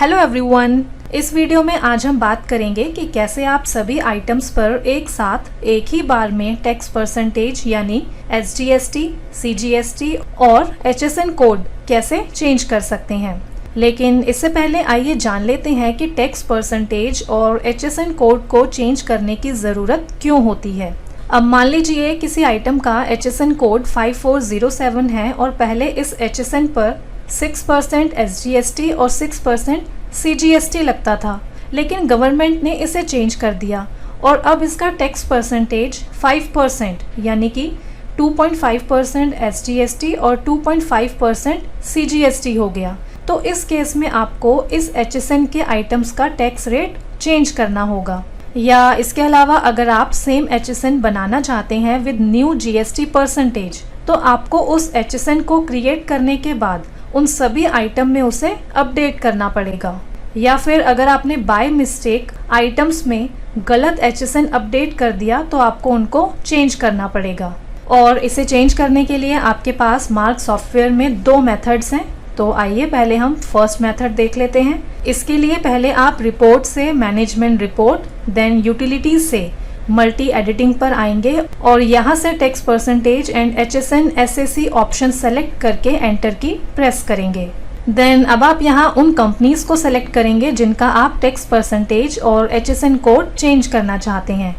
Hello everyone, इस video में आज हम बात करेंगे कि कैसे आप सभी आइटम्स पर एक साथ एक ही बार में टैक्स परसेंटेज यानी SGST, CGST और HSN कोड कैसे चेंज कर सकते हैं। लेकिन इससे पहले आइए जान लेते हैं कि टैक्स परसेंटेज और HSN कोड को चेंज करने की ज़रूरत क्यों होती है। अब मान लीजिए किसी आइटम का HSN कोड 5407 है और पहले इस HSN पर 6% SGST और 6% CGST लगता था, लेकिन गवर्नमेंट ने इसे चेंज कर दिया और अब इसका टैक्स परसेंटेज 5% यानी कि 2.5% SGST और 2.5% CGST हो गया। तो इस केस में आपको इस HSN के आइटम्स का टैक्स रेट चेंज करना होगा। या इसके अलावा अगर आप सेम HSN बनाना चाहते हैं विद न्यू GST परसेंटेज, तो आपको उस HSN को क्रिएट करने के बाद उन सभी आइटम में उसे अपडेट करना पड़ेगा। या फिर अगर आपने बाय मिस्टेक आइटम्स में गलत HSN अपडेट कर दिया तो आपको उनको चेंज करना पड़ेगा। और इसे चेंज करने के लिए आपके पास मार्क सॉफ्टवेयर में 2 मेथड्स हैं। तो आइए पहले हम फर्स्ट मेथड देख लेते हैं। इसके लिए पहले आप रिपोर्ट से मैनेजमेंट रिपोर्ट, देन यूटिलिटीज से मल्टी एडिटिंग पर आएंगे और यहाँ से tax percentage and HSN SAC option select करके एंटर की प्रेस करेंगे। देन अब आप यहाँ उन कंपनीज को सेलेक्ट करेंगे जिनका आप टैक्स परसेंटेज और HSN कोड चेंज करना चाहते हैं।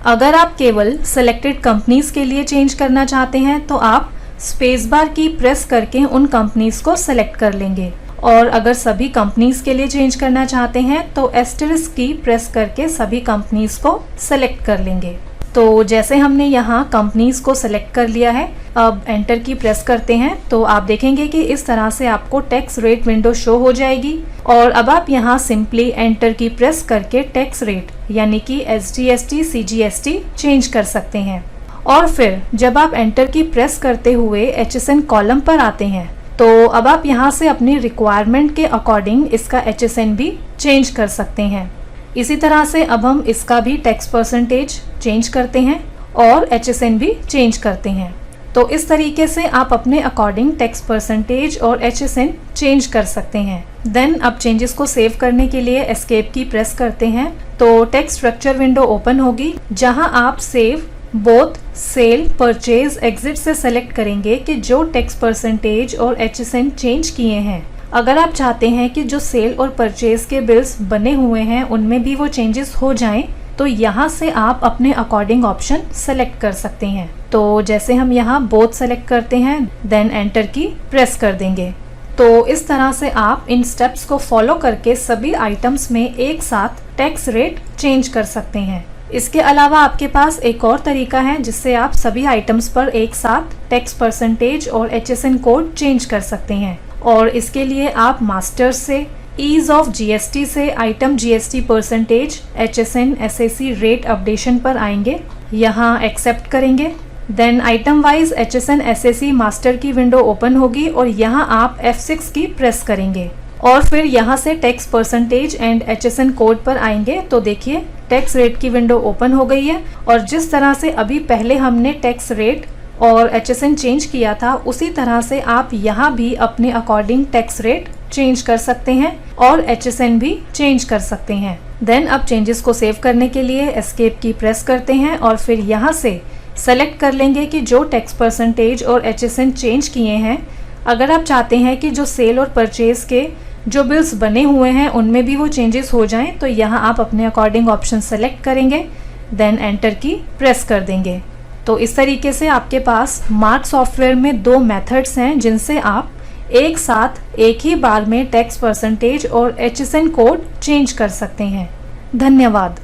अगर आप केवल सेलेक्टेड कंपनीज के लिए चेंज करना चाहते हैं तो आप स्पेस बार की प्रेस करके उन कंपनीज को सेलेक्ट कर लेंगे, और अगर सभी कंपनीज के लिए चेंज करना चाहते हैं तो एस्टेरिस्क की प्रेस करके सभी कंपनीज को सेलेक्ट कर लेंगे। तो जैसे हमने यहाँ कंपनीज को सेलेक्ट कर लिया है, अब एंटर की प्रेस करते हैं तो आप देखेंगे कि इस तरह से आपको टैक्स रेट विंडो शो हो जाएगी। और अब आप यहाँ सिंपली एंटर की प्रेस करके टैक्स रेट यानी कि SGST, CGST चेंज कर सकते हैं। और फिर जब आप एंटर की प्रेस करते हुए HSN कॉलम पर आते हैं तो अब आप यहाँ से अपनी रिक्वायरमेंट के अकॉर्डिंग इसका HSN भी चेंज कर सकते हैं। इसी तरह से अब हम इसका भी टैक्स परसेंटेज चेंज करते हैं और HSN भी चेंज करते हैं। तो इस तरीके से आप अपने अकॉर्डिंग टैक्स परसेंटेज और HSN चेंज कर सकते हैं। देन अब चेंजेस को सेव करने के लिए एस्केप की प्रेस करते हैं तो टैक्स स्ट्रक्चर विंडो ओपन होगी, जहां आप save both sale, purchase, exit से सेलेक्ट करेंगे कि जो टैक्स परसेंटेज और HSN चेंज किए हैं। अगर आप चाहते हैं कि जो सेल और परचेज के बिल्स बने हुए हैं उनमें भी वो चेंजेस हो जाएं, तो यहाँ से आप अपने अकॉर्डिंग ऑप्शन सेलेक्ट कर सकते हैं। तो जैसे हम यहाँ बोथ सेलेक्ट करते हैं, देन एंटर की प्रेस कर देंगे। तो इस तरह से आप इन स्टेप्स को फॉलो करके सभी आइटम्स में एक साथ टैक्स रेट चेंज कर सकते हैं। इसके अलावा आपके पास एक और तरीका है जिससे आप सभी आइटम्स पर एक साथ टैक्स परसेंटेज और HSN कोड चेंज कर सकते हैं। और इसके लिए आप मास्टर्स से, ईज ऑफ GST से item GST percentage, HSN SAC rate updation पर आएंगे, यहाँ एक्सेप्ट करेंगे। Then item wise HSN SAC master की विंडो ओपन होगी और यहाँ आप F6 की प्रेस करेंगे और फिर यहाँ से tax percentage and HSN code पर आएंगे। तो देखिए टैक्स रेट की विंडो ओपन हो गई है और जिस तरह से अभी पहले हमने टैक्स रेट और HSN चेंज किया था उसी तरह से आप यहाँ भी अपने अकॉर्डिंग टैक्स रेट चेंज कर सकते हैं और HSN भी चेंज कर सकते हैं। देन अब चेंजेस को सेव करने के लिए एस्केप की प्रेस करते हैं और फिर यहाँ से सेलेक्ट कर लेंगे कि जो टैक्स परसेंटेज और HSN चेंज किए हैं। अगर आप चाहते हैं कि जो सेल और परचेज के जो बिल्स बने हुए हैं उनमें भी वो चेंजेस हो जाएं, तो यहाँ आप अपने अकॉर्डिंग ऑप्शन सेलेक्ट करेंगे, देन एंटर की प्रेस कर देंगे। तो इस तरीके से आपके पास मार्क सॉफ्टवेयर में 2 मेथड्स हैं जिनसे आप एक साथ एक ही बार में टैक्स परसेंटेज और HSN कोड चेंज कर सकते हैं। धन्यवाद।